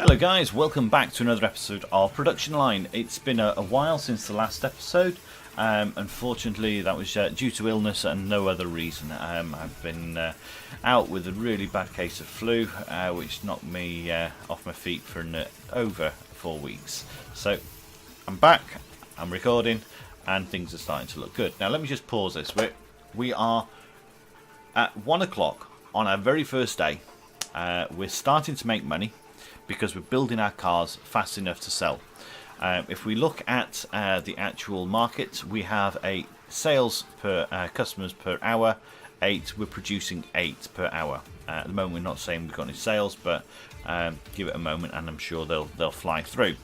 Hello guys, welcome back to another episode of Production Line. It's been a while since the last episode. Unfortunately that was due to illness and no other reason. I've been out with a really bad case of flu, which knocked me off my feet for over 4 weeks. So I'm back, I'm recording, and things are starting to look good. Now let me just pause this. We are at 1 o'clock on our very first day. We're starting to make money because we're building our cars fast enough to sell. If we look at the actual market, we have a sales per customers per hour 8. We're producing 8 per hour. At the moment we're not saying we've got any sales, but give it a moment and I'm sure they'll fly through.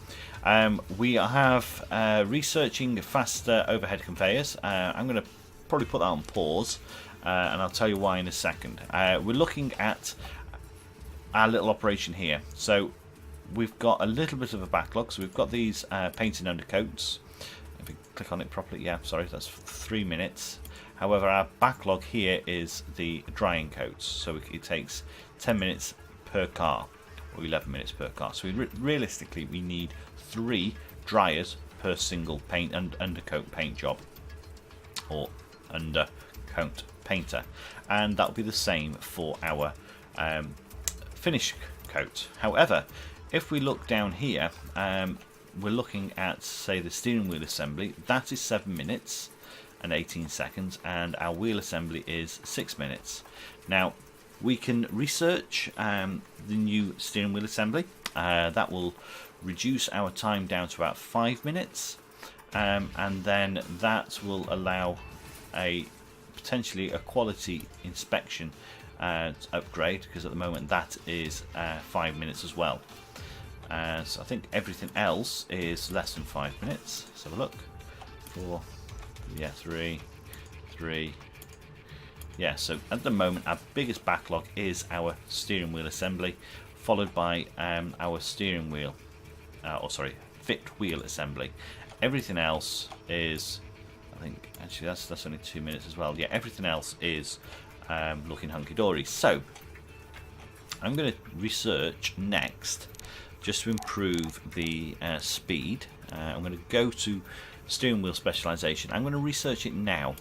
We have researching faster overhead conveyors. I'm going to probably put that on pause and I'll tell you why in a second. We're looking at our little operation here. So we've got a little bit of a backlog. So we've got these painting undercoats. If we click on it properly, yeah, sorry, that's 3 minutes. However, our backlog here is the drying coats. So it takes 10 minutes per car, or 11 minutes per car. So realistically, we need 3 dryers per single paint and undercoat paint job, or undercoat painter, and that'll be the same for our finish coat. However, if we look down here, we're looking at, say, the steering wheel assembly. That is 7 minutes and 18 seconds, and our wheel assembly is 6 minutes. Now we can research the new steering wheel assembly. That will reduce our time down to about 5 minutes, and then that will allow potentially a quality inspection upgrade, because at the moment that is 5 minutes as well. So I think everything else is less than 5 minutes. Let's have a look. 4, yeah, 3. Yeah, so at the moment our biggest backlog is our steering wheel assembly, followed by our steering wheel, fit wheel assembly. Everything else is, I think, actually that's only 2 minutes as well. Yeah, everything else is looking hunky-dory. So I'm going to research next, just to improve the speed. I'm going to go to steering wheel specialization. I'm going to research it now.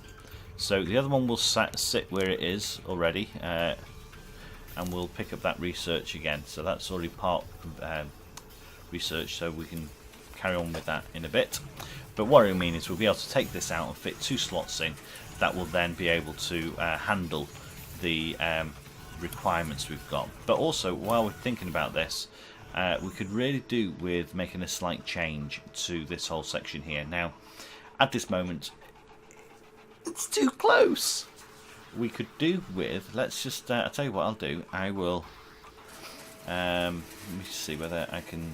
So the other one will sit where it is already, and we'll pick up that research again. So that's already part research, so we can carry on with that in a bit. But what I mean is we'll be able to take this out and fit 2 slots in. That will then be able to handle the requirements we've got. But also, while we're thinking about this, we could really do with making a slight change to this whole section here. Now, at this moment, it's too close. We could do with, let's just, I'll tell you what I'll do. I will, let me see whether I can,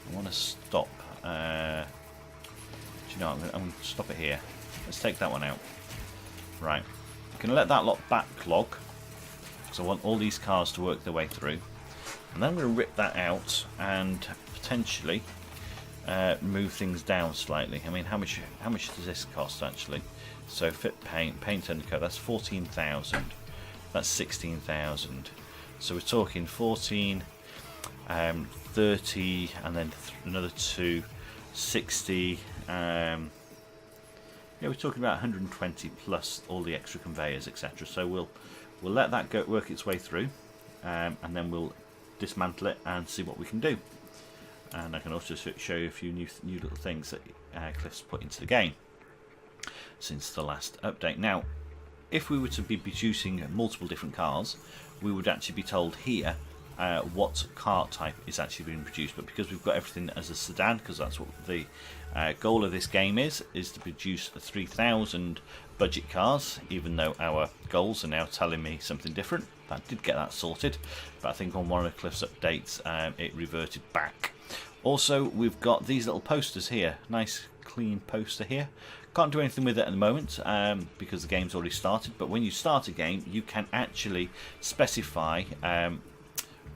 I want to stop, do you know, I'm going to stop it here. Let's take that one out. Right, I'm going to let that lot backlog, because I want all these cars to work their way through. And then I'm going to rip that out and potentially move things down slightly. I mean, how much does this cost actually? So fit paint undercoat, that's 14,000. That's 16,000. So we're talking 14, 30, and then another 2, 60. Yeah, we're talking about 120 plus all the extra conveyors, etc. So we'll let that go work its way through, and then we'll dismantle it and see what we can do. And I can also show you a few new little things that Cliff's put into the game since the last update. Now, if we were to be producing multiple different cars, we would actually be told here what car type is actually being produced. But because we've got everything as a sedan, because that's what the goal of this game is to produce 3,000 budget cars, even though our goals are now telling me something different. I did get that sorted, but I think on one of Cliff's updates it reverted back. Also, we've got these little posters here. Nice clean poster here. Can't do anything with it at the moment because the game's already started, but when you start a game you can actually specify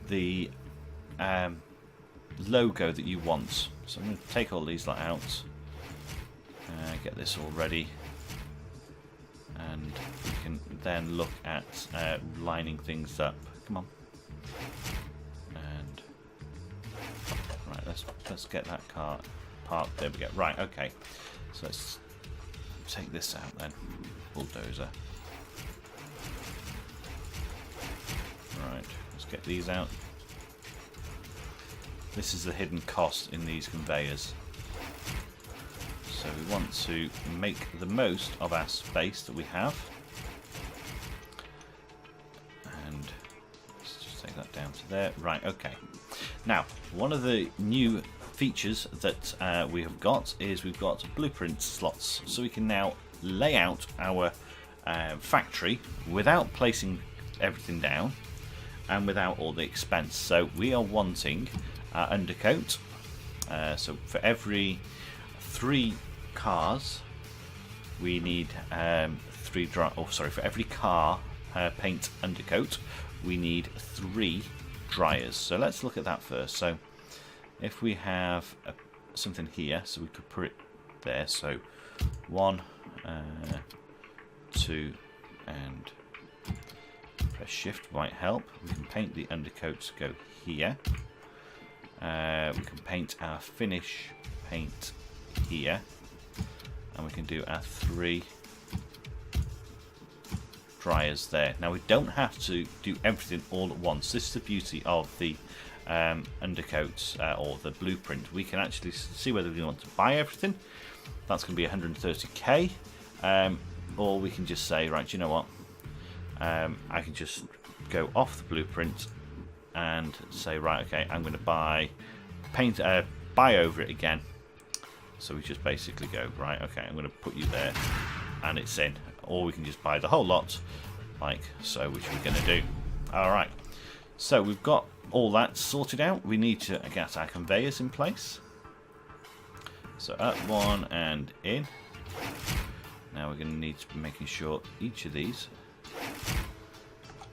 the logo that you want. So I'm going to take all these out, get this all ready, and we can then look at lining things up. Come on. let's get that car parked. There we go. Right, okay. So let's take this out then. Bulldozer. Right, let's get these out. This is the hidden cost in these conveyors. So we want to make the most of our space that we have. And let's just take that down to there. Right, okay. Now, one of the new features that we have got is we've got blueprint slots. So we can now lay out our factory without placing everything down and without all the expense. So we are wanting our undercoat. So for every 3 cars, we need for every car paint undercoat, we need 3 dryers. So let's look at that first. So if we have something here, so we could put it there. So 1, 2, and press shift might help. We can paint the undercoats, go here. We can paint our finish paint here, and we can do our 3 dryers there. Now we don't have to do everything all at once. This is the beauty of the undercoats or the blueprint. We can actually see whether we want to buy everything. That's going to be 130k, or we can just say, right, you know what, I can just go off the blueprint and say, right, okay, I'm going to buy over it again. So we just basically go, right, okay, I'm going to put you there, and it's in. Or we can just buy the whole lot, like so, which we're going to do. All right, so we've got all that sorted out. We need to get our conveyors in place. So up 1 and in. Now we're going to need to be making sure each of these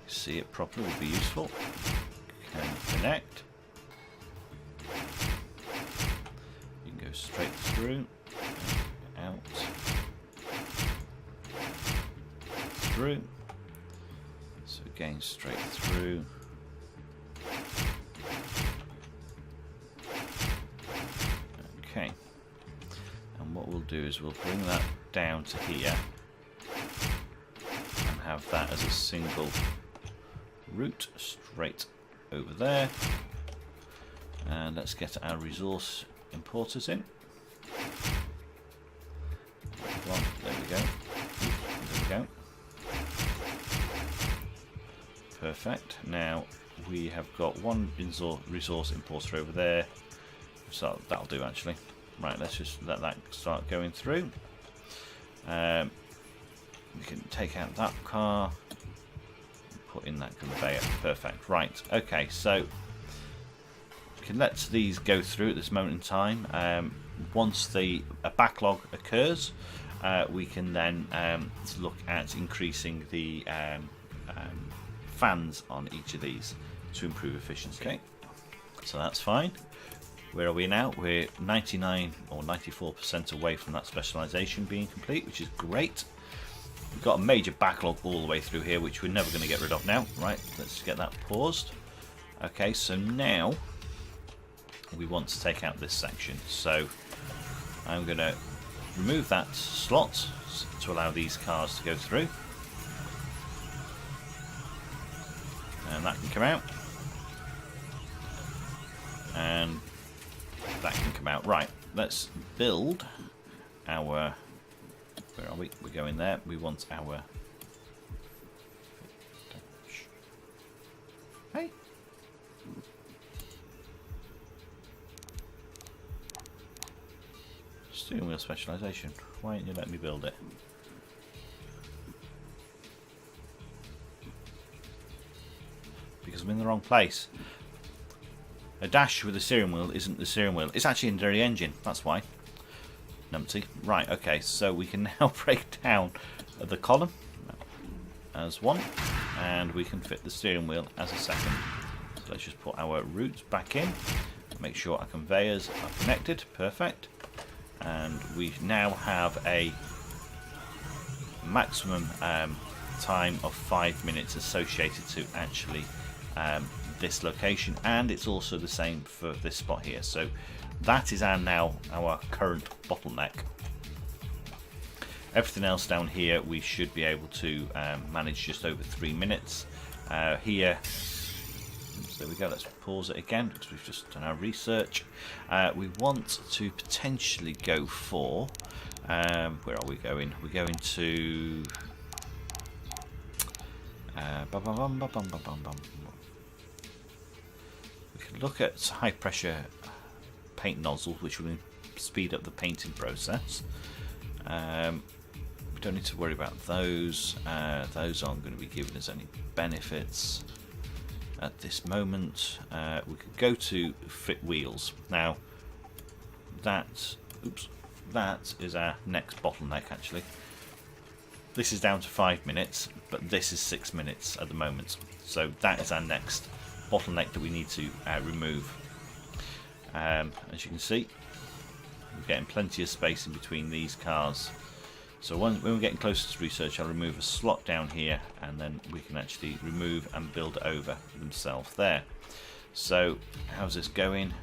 see it properly will be useful. Can connect. You can go straight through, out, through. So again, straight through. Okay. And what we'll do is we'll bring that down to here and have that as a single route straight over there. And let's get our resource importers in. There we go. There we go. Perfect. Now we have got one resource importer over there, so that'll do actually. Right, let's just let that start going through. We can take out that car, put in that conveyor. Perfect. Right. Okay. So we can let these go through at this moment in time. Once a backlog occurs, we can then look at increasing the fans on each of these to improve efficiency. Okay. So that's fine. Where are we now? We're 99 or 94% away from that specialization being complete, which is great. We've got a major backlog all the way through here, which we're never going to get rid of now. Right, let's get that paused. Okay, so now we want to take out this section. So I'm going to remove that slot to allow these cars to go through. And that can come out. And that can come out. Right, let's build our... Where are we? We're going there. We want our... Hey! Steering wheel specialization. Why didn't you let me build it? Because I'm in the wrong place. A dash with the steering wheel isn't the steering wheel. It's actually under the engine. That's why. Numpty. Right, okay, so we can now break down the column as one, and we can fit the steering wheel as a second. So let's just put our routes back in, make sure our conveyors are connected. Perfect. And we now have a maximum time of 5 minutes associated to actually this location, and it's also the same for this spot here. So that is our current bottleneck. Everything else down here we should be able to manage just over 3 minutes. Here, oops, there we go, let's pause it again because we've just done our research. We want to potentially go for, where are we going? We're going to we can look at high pressure paint nozzles, which will speed up the painting process. We don't need to worry about those. Those aren't going to be giving us any benefits at this moment. We could go to fit wheels. Now that is our next bottleneck actually. This is down to 5 minutes, but this is 6 minutes at the moment. So that is our next bottleneck that we need to remove. As you can see, we're getting plenty of space in between these cars. So when we're getting closer to research, I'll remove a slot down here, and then we can actually remove and build over themselves there. So how's this going?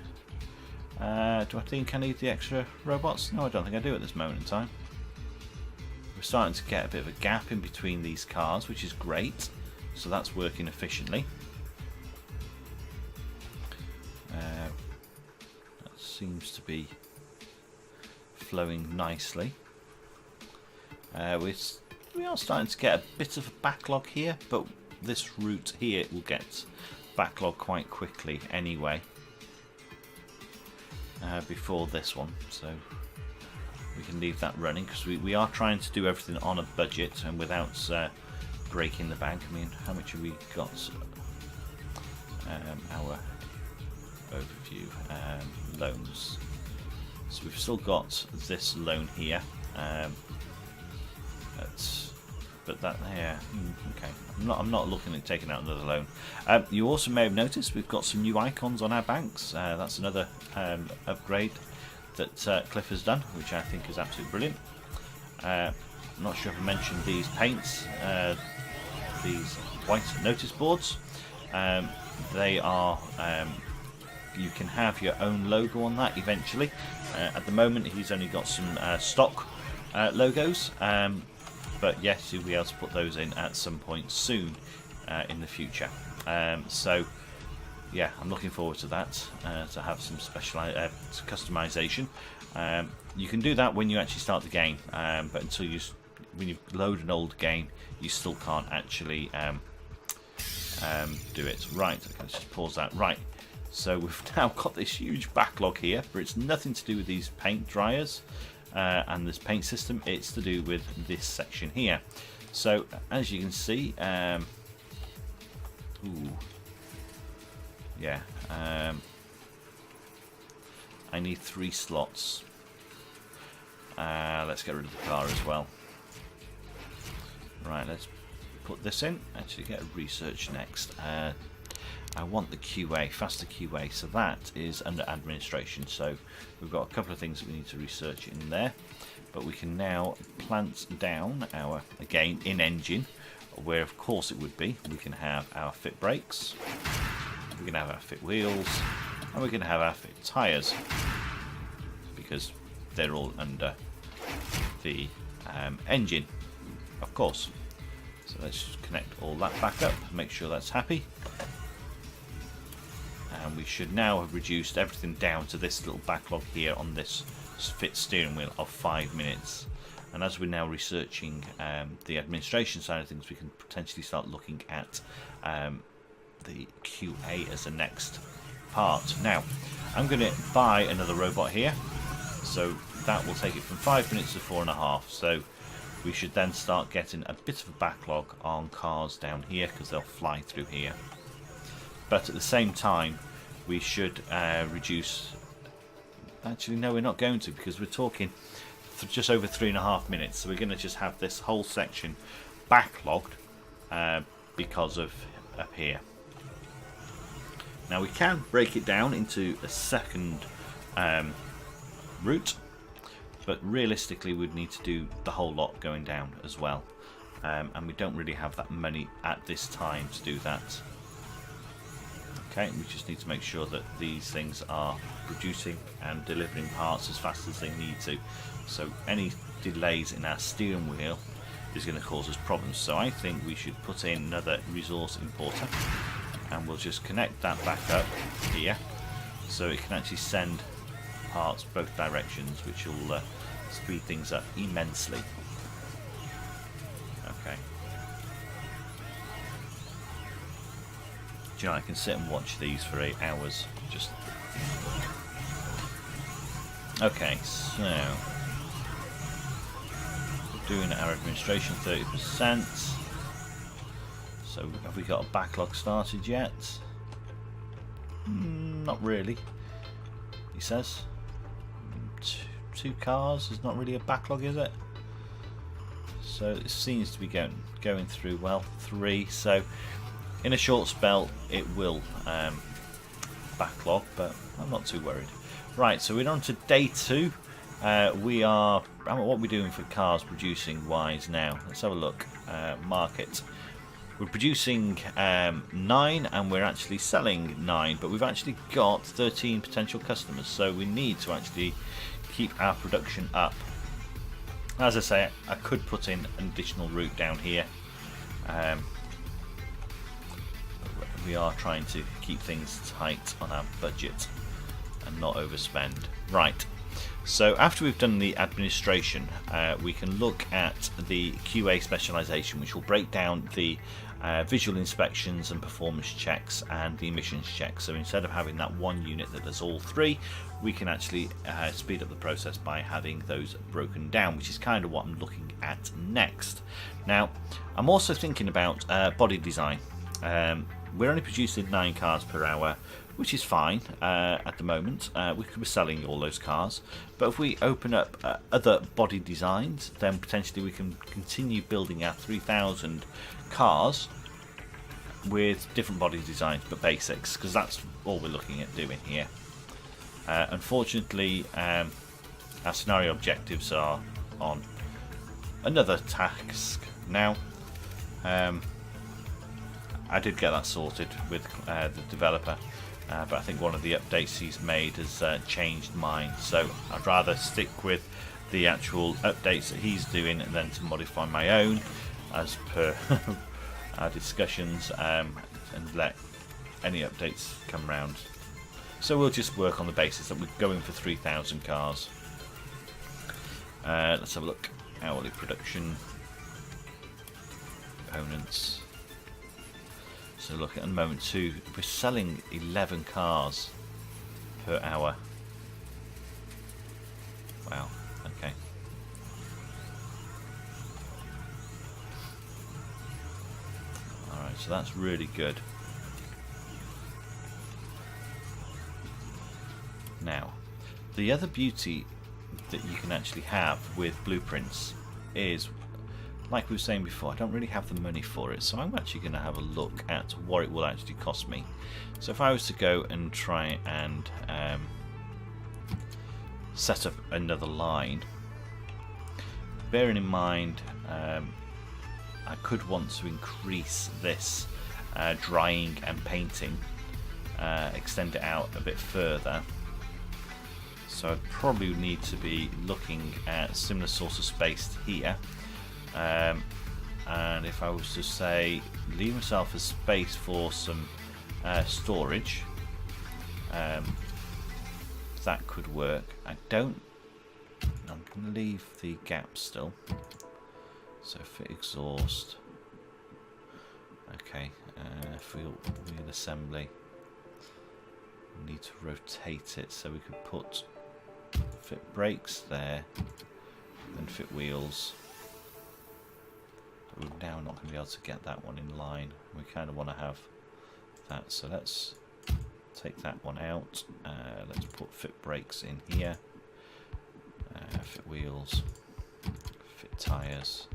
Do I think I need the extra robots? No, I don't think I do at this moment in time. We're starting to get a bit of a gap in between these cars, which is great. So that's working efficiently. That seems to be flowing nicely. We are starting to get a bit of a backlog here, but this route here will get backlog quite quickly anyway. Before this one, so we can leave that running because we are trying to do everything on a budget and without breaking the bank. I mean, how much have we got? Our overview loans. So we've still got this loan here, but that there. Okay, I'm not looking at taking out another loan. You also may have noticed we've got some new icons on our banks. That's another upgrade that Cliff has done, which I think is absolutely brilliant. I'm not sure if I mentioned these paints, these white notice boards. They are, you can have your own logo on that eventually. At the moment he's only got some stock logos, but yes, you'll be able to put those in at some point soon in the future. So yeah, I'm looking forward to that, to have some special customization. You can do that when you actually start the game, but until when you load an old game, you still can't actually do it. Right, okay, let's just pause that. Right, so we've now got this huge backlog here, but it's nothing to do with these paint dryers and this paint system. It's to do with this section here. So as you can see, yeah, I need 3 slots. Let's get rid of the car as well. Right, let's put this in. Actually, get a research next. I want the QA, faster QA, so that is under administration. So we've got a couple of things that we need to research in there, but we can now plant down our, again, in engine, where of course it would be. We can have our fit brakes, we can have our fit wheels, and we can have our fit tyres, because they're all under the engine, of course. So let's just connect all that back up, make sure that's happy. And we should now have reduced everything down to this little backlog here on this fit steering wheel of 5 minutes. And as we're now researching the administration side of things, we can potentially start looking at the QA as the next part. Now, I'm going to buy another robot here, so that will take it from 5 minutes to 4.5. So we should then start getting a bit of a backlog on cars down here, because they'll fly through here. But at the same time, we should reduce. Actually, no, we're not going to, because we're talking just over 3.5 minutes. So we're going to just have this whole section backlogged because of up here. Now we can break it down into a second route, but realistically we'd need to do the whole lot going down as well, and we don't really have that money at this time to do that. Okay, we just need to make sure that these things are producing and delivering parts as fast as they need to. So any delays in our steering wheel is going to cause us problems. So I think we should put in another resource importer, and we'll just connect that back up here so it can actually send parts both directions, which will speed things up immensely. Okay. Do you know, I can sit and watch these for 8 hours. Just okay. So doing our administration 30%. So have we got a backlog started yet? Not really. He says 2 cars is not really a backlog, is it? So it seems to be going through well. 3. So in a short spell it will backlog, but I'm not too worried. Right, so we're on to day 2. We are, what are we doing for cars producing wise now? Let's have a look. Market. We're producing 9 and we're actually selling 9, but we've actually got 13 potential customers, so we need to actually keep our production up. As I say, I could put in an additional route down here. We are trying to keep things tight on our budget and not overspend. Right, so after we've done the administration, we can look at the QA specialization, which will break down the visual inspections and performance checks and the emissions checks. So instead of having that one unit that does all 3, we can actually speed up the process by having those broken down, which is kind of what I'm looking at next. Now, I'm also thinking about body design. We're only producing 9 cars per hour, which is fine at the moment. We could be selling all those cars, but if we open up other body designs, then potentially we can continue building our 3,000 cars with different body designs, but basics, because that's all we're looking at doing here. Unfortunately, our scenario objectives are on another task now. I did get that sorted with the developer, but I think one of the updates he's made has changed mine, so I'd rather stick with the actual updates that he's doing than to modify my own as per our discussions, and let any updates come round. So we'll just work on the basis that we're going for 3,000 cars. Let's have a look. Hourly production, components. So look at the moment too, we're selling 11 cars per hour. Wow, okay. Alright, so that's really good. Now, the other beauty that you can actually have with blueprints is, like we were saying before, I don't really have the money for it, so I'm actually going to have a look at what it will actually cost me. So if I was to go and try and set up another line, bearing in mind I could want to increase this drying and painting, extend it out a bit further. So I'd probably need to be looking at similar sorts of space here. And if I was to say leave myself a space for some storage, that could work. I'm going to leave the gap still. So fit exhaust. Okay, wheel assembly. We need to rotate it so we could put fit brakes there, then fit wheels. But we're now not going to be able to get that one in line. We kind of want to have that, so let's take that one out. Let's put fit brakes in here, fit wheels, fit tyres.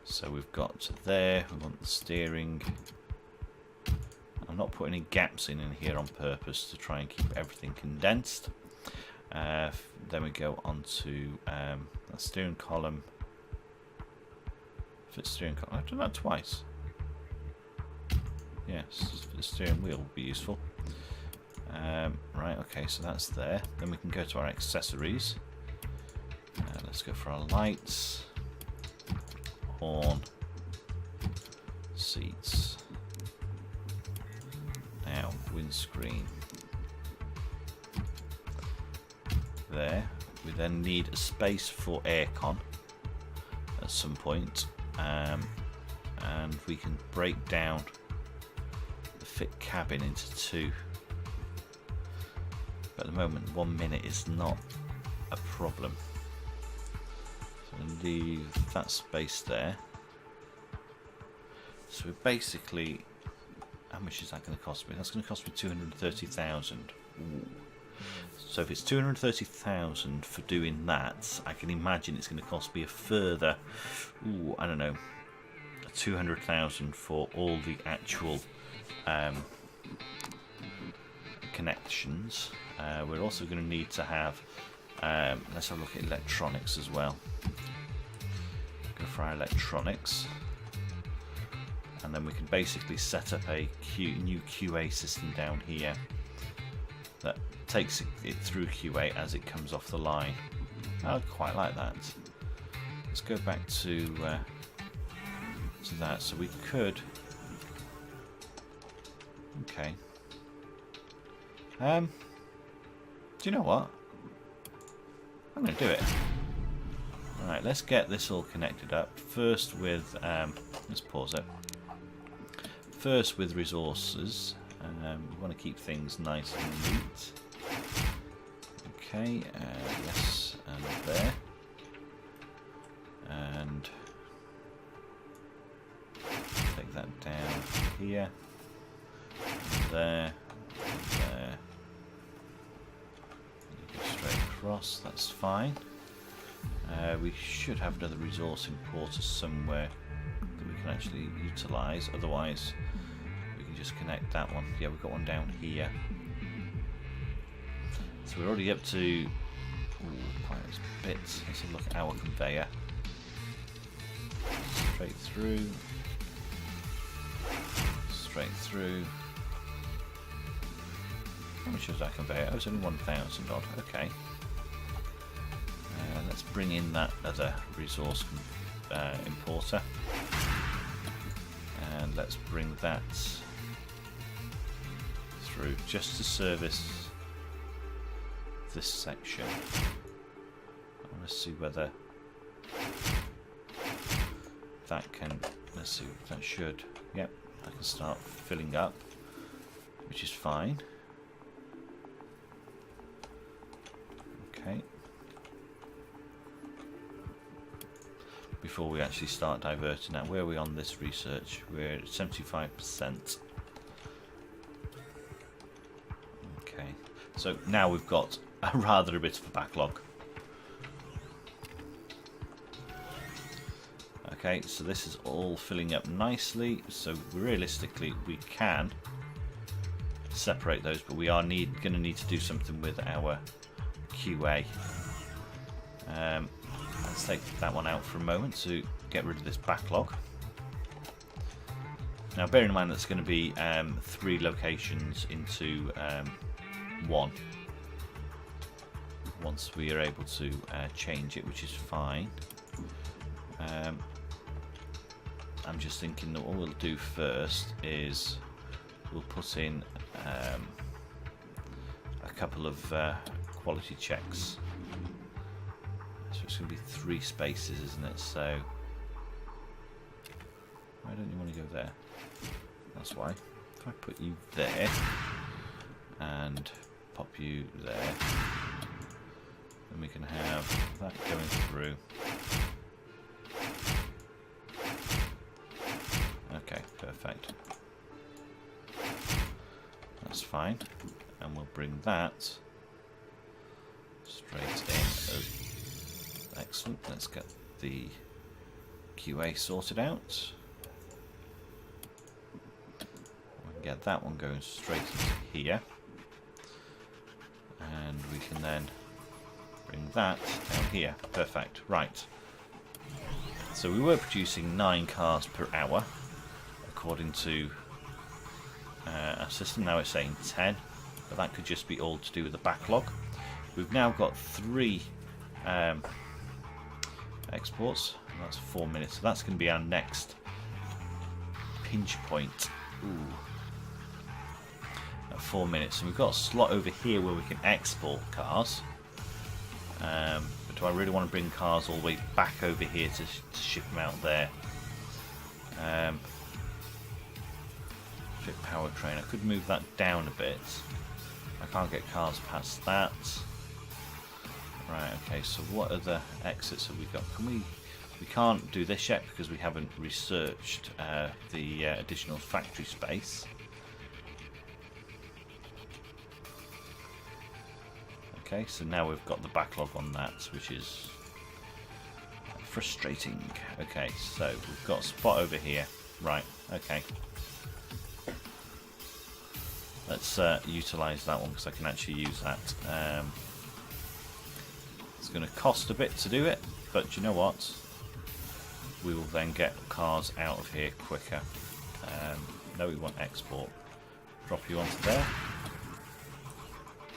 So we've got there, we want the steering. I'm not putting any gaps in here on purpose to try and keep everything condensed. Then we go on to a steering column. Fit steering column. I've done that twice. Yes, the steering wheel would be useful. Right, okay, so that's there. Then we can go to our accessories. Let's go for our lights, horn, seats. Now, windscreen. There. We then need a space for aircon at some point, and we can break down the fit cabin into two. But at the moment, 1 minute is not a problem. So I'm going to leave that space there. So we're basically, how much is that going to cost me? That's going to cost me 230,000. So if it's 230,000 for doing that, I can imagine it's going to cost me a further, I don't know, 200,000 for all the actual connections. We're also going to need to have, let's have a look at electronics as well. Go for our electronics, and then we can basically set up a new QA system down here that takes it through QA as it comes off the line. I would quite like that. Let's go back to that. So we could. Okay. Do you know what? I'm going to do it. Alright, let's get this all connected up. First with, let's pause it. First with resources. We want to keep things nice and neat. Okay, yes, and there. And take that down here. And there. Straight across, that's fine. We should have another resource importer somewhere that we can actually utilise, otherwise we can just connect that one. Yeah, we've got one down here. So we're already up to quite a bit. Let's have a look at our conveyor. Straight through. Straight through. How much is that conveyor? Oh, it's only 1,000 odd. Okay. Let's bring in that other resource importer. And let's bring that through just to service this section. I want to see whether that can, let's see, that should, yep, I can start filling up, which is fine. Okay. Before we actually start diverting now, where are we on this research? We're at 75%. Okay, so now we've got rather a bit of a backlog. Okay, so this is all filling up nicely, so realistically we can separate those, but we are going to need to do something with our QA. Let's take that one out for a moment to get rid of this backlog. Now bearing in mind that's going to be 3 locations into one once we are able to change it, which is fine. I'm just thinking that what we'll do first is we'll put in a couple of quality checks. So it's going to be 3 spaces, isn't it? So why don't you want to go there? That's why. If I put you there and pop you there, then we can have that going through. Okay, perfect. That's fine. And we'll bring that straight in. Excellent. Let's get the QA sorted out. We can get that one going straight into here. And we can then bring that down here. Perfect. Right. So we were producing 9 cars per hour, according to our system. Now it's saying 10, but that could just be all to do with the backlog. We've now got 3 exports. That's 4 minutes, so that's going to be our next pinch point. Ooh. At 4 minutes, and we've got a slot over here where we can export cars. But do I really want to bring cars all the way back over here to ship them out there? Fit powertrain. I could move that down a bit. I can't get cars past that. Right. Okay. So what other exits have we got? Can we? We can't do this yet because we haven't researched the additional factory space. Okay, so now we've got the backlog on that, which is frustrating. Okay, so we've got a spot over here. Right, okay. Let's utilise that one because I can actually use that. It's going to cost a bit to do it, but you know what? We will then get cars out of here quicker. No, we want export. Drop you onto there.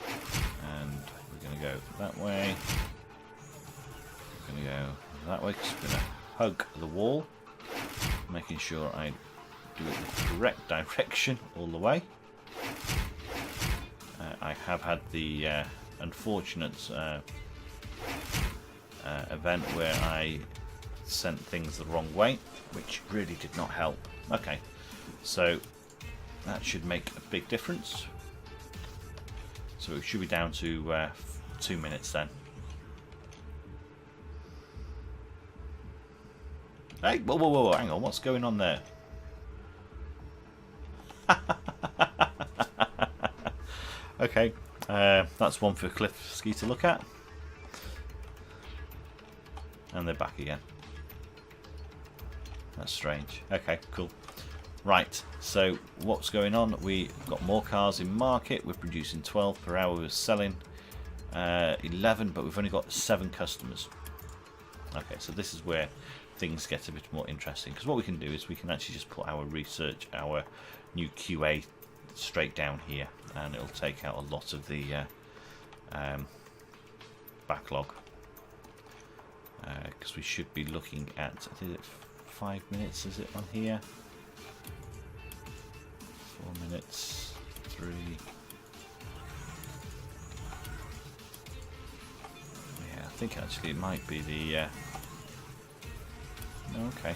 And we're going to go that way. We're going to go that way because we're going to hug the wall. Making sure I do it the correct direction all the way. I have had the unfortunate event where I sent things the wrong way, which really did not help. Okay, so that should make a big difference. So it should be down to 2 minutes then. Hey, whoa, whoa, whoa, hang on, what's going on there? Okay, that's one for Cliff Ski to look at. And they're back again. That's strange. Okay, cool. Right, so what's going on? We've got more cars in market. We're producing 12 per hour. We're selling 11, but we've only got 7 customers. Okay, so this is where things get a bit more interesting, because what we can do is we can actually just put our research, our new QA straight down here, and it'll take out a lot of the backlog, because we should be looking at, I think 5 minutes, is it on here? 4 minutes, 3. Yeah, I think actually it might be the okay.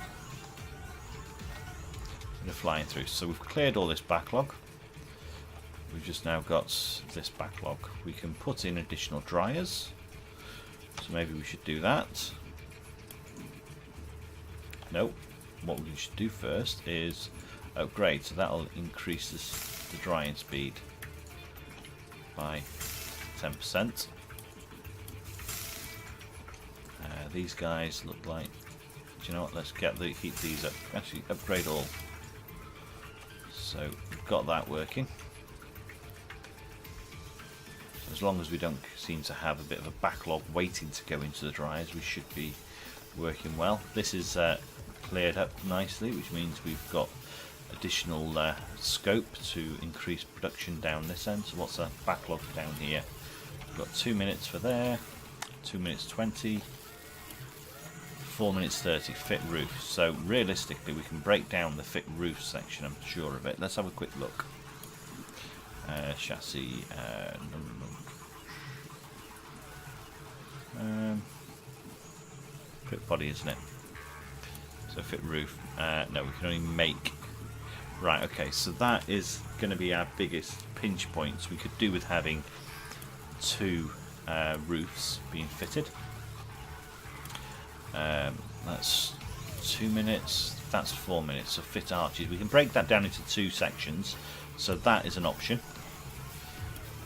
We're flying through. So we've cleared all this backlog. We've just now got this backlog. We can put in additional dryers. So maybe we should do that. No. What we should do first is upgrade. So that'll increase the drying speed by 10%. These guys look like, do you know what, let's heat these up, actually upgrade all. So we've got that working. So as long as we don't seem to have a bit of a backlog waiting to go into the dryers, we should be working well. This is cleared up nicely, which means we've got additional scope to increase production down this end. So what's the backlog down here? We've got 2 minutes for there, 2 minutes 20, 4 minutes 30, fit roof. So realistically we can break down the fit roof section, I'm sure of it. Let's have a quick look. Chassis, fit body, isn't it? So fit roof, no, we can only make, right, okay, so that is going to be our biggest pinch points. We could do with having 2 roofs being fitted. That's 2 minutes, that's 4 minutes. So fit arches, we can break that down into 2 sections, so that is an option.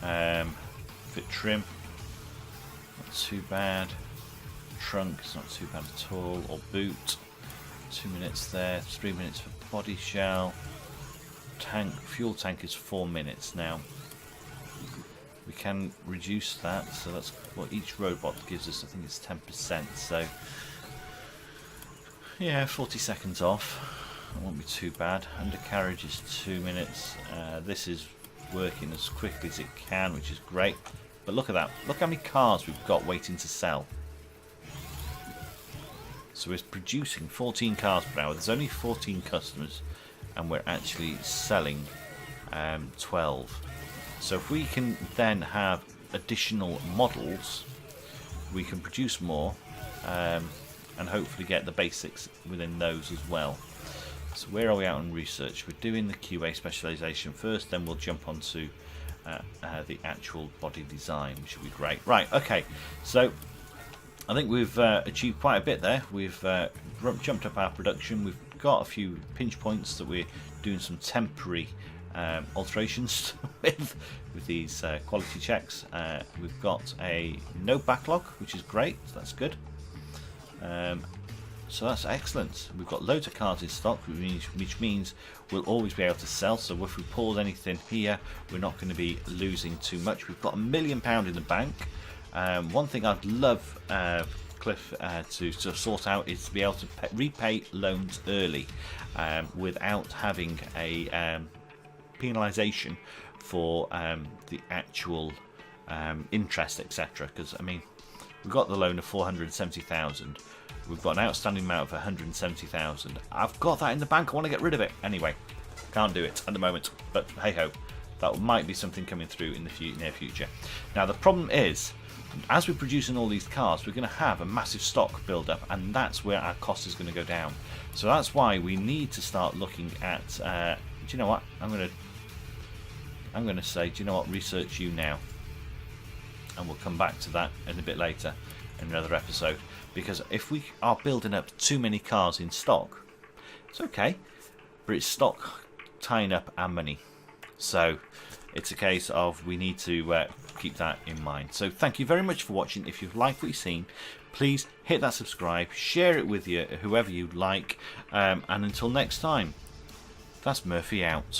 Fit trim, not too bad. Trunk is not too bad at all, or boot. 2 minutes there, 3 minutes for body shell. Tank, fuel tank is 4 minutes now. We can reduce that, so that's what each robot gives us. I think it's 10%. So yeah, 40 seconds off. It won't be too bad. Undercarriage is 2 minutes. This is working as quickly as it can, which is great. But look at that. Look how many cars we've got waiting to sell. So we're producing 14 cars per hour. There's only 14 customers, and we're actually selling 12. So if we can then have additional models, we can produce more and hopefully get the basics within those as well. So where are we at on research? We're doing the QA specialization first, then we'll jump onto the actual body design, which will be great. Right, okay, so I think we've achieved quite a bit there. We've jumped up our production. We've got a few pinch points that we're doing some temporary alterations with these quality checks. We've got no backlog, which is great. So that's good. So that's excellent. We've got loads of cars in stock, which means we'll always be able to sell. So if we pause anything here, we're not going to be losing too much. We've got £1 million in the bank. One thing I'd love Cliff to sort out is to be able to repay loans early without having a penalisation for the actual interest, etc. Because I mean, we've got the loan of 470,000. We've got an outstanding amount of 170,000. I've got that in the bank. I want to get rid of it. Anyway, can't do it at the moment. But hey ho, that might be something coming through in the near future. Now the problem is, as we're producing all these cars, we're going to have a massive stock build up, and that's where our cost is going to go down. So that's why we need to start looking at. Do you know what? I'm going to say, do you know what? Research you now, and we'll come back to that in a bit later in another episode. Because if we are building up too many cars in stock, it's okay, but it's stock tying up our money. So it's a case of we need to keep that in mind. So thank you very much for watching. If you've liked what you've seen, please hit that subscribe, share it with whoever you like, and until next time, that's Murphy out.